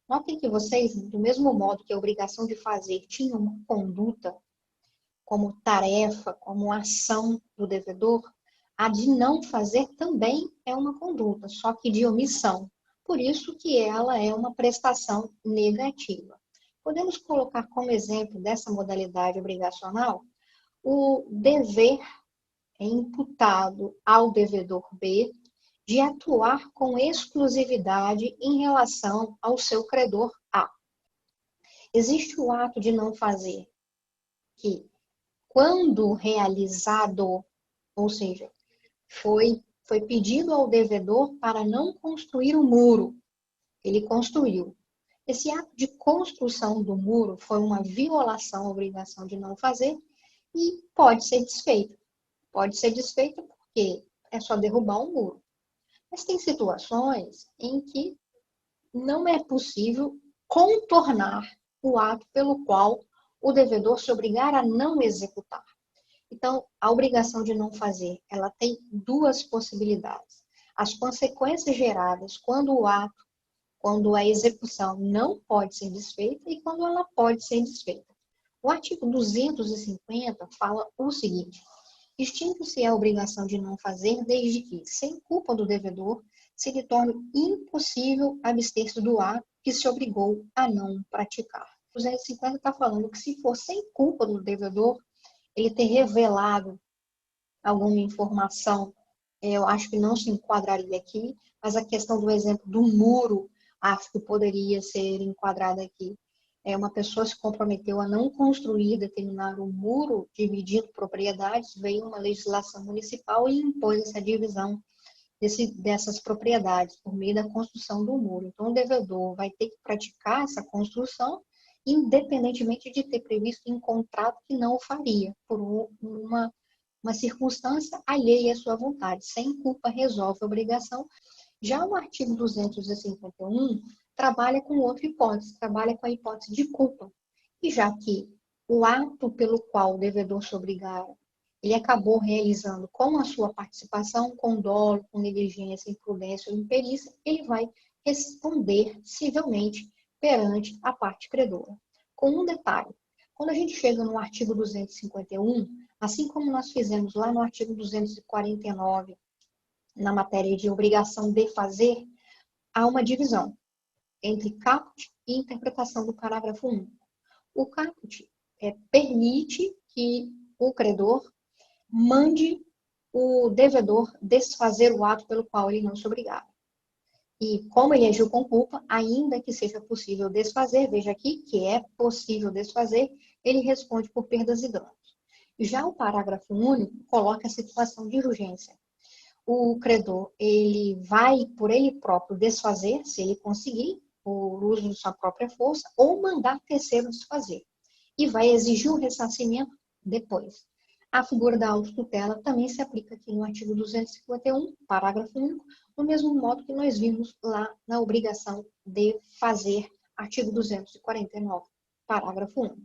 Notem que vocês, do mesmo modo que a obrigação de fazer tinha uma conduta como tarefa, como ação do devedor, a de não fazer também é uma conduta, só que de omissão. Por isso que ela é uma prestação negativa. Podemos colocar como exemplo dessa modalidade obrigacional o dever é imputado ao devedor B de atuar com exclusividade em relação ao seu credor A. Existe o ato de não fazer, que, quando realizado, ou seja, foi pedido ao devedor para não construir o muro, ele construiu. Esse ato de construção do muro foi uma violação à obrigação de não fazer e pode ser desfeita. Pode ser desfeita porque é só derrubar um muro. Mas tem situações em que não é possível contornar o ato pelo qual o devedor se obrigar a não executar. Então, a obrigação de não fazer, ela tem duas possibilidades. As consequências geradas quando a execução não pode ser desfeita e quando ela pode ser desfeita. O artigo 250 fala o seguinte: extingue-se a obrigação de não fazer desde que, sem culpa do devedor, se lhe torne impossível abster-se do ato que se obrigou a não praticar. O 250 está falando que se for sem culpa do devedor, ele ter revelado alguma informação, eu acho que não se enquadraria aqui, mas a questão do exemplo do muro, acho que poderia ser enquadrada aqui. Uma pessoa se comprometeu a não construir determinado muro dividindo propriedades, veio uma legislação municipal e impôs essa divisão dessas propriedades por meio da construção do muro. Então, o devedor vai ter que praticar essa construção, independentemente de ter previsto em contrato que não o faria, por uma circunstância alheia à sua vontade. Sem culpa resolve a obrigação. Já o artigo 251 trabalha com outra hipótese, trabalha com a hipótese de culpa. E já que o ato pelo qual o devedor se obrigara, ele acabou realizando com a sua participação, com dolo, com negligência, imprudência ou imperícia, ele vai responder civilmente perante a parte credora. Com um detalhe: quando a gente chega no artigo 251, assim como nós fizemos lá no artigo 249, na matéria de obrigação de fazer, há uma divisão entre caput e interpretação do parágrafo único. O caput permite que o credor mande o devedor desfazer o ato pelo qual ele não se obrigava. E como ele agiu com culpa, ainda que seja possível desfazer, veja aqui que é possível desfazer, ele responde por perdas e danos. Já o parágrafo único coloca a situação de urgência. O credor, ele vai por ele próprio desfazer, se ele conseguir, por uso de sua própria força, ou mandar terceiro desfazer. E vai exigir o ressarcimento depois. A figura da autotutela também se aplica aqui no artigo 251, parágrafo único, do mesmo modo que nós vimos lá na obrigação de fazer, artigo 249, parágrafo único.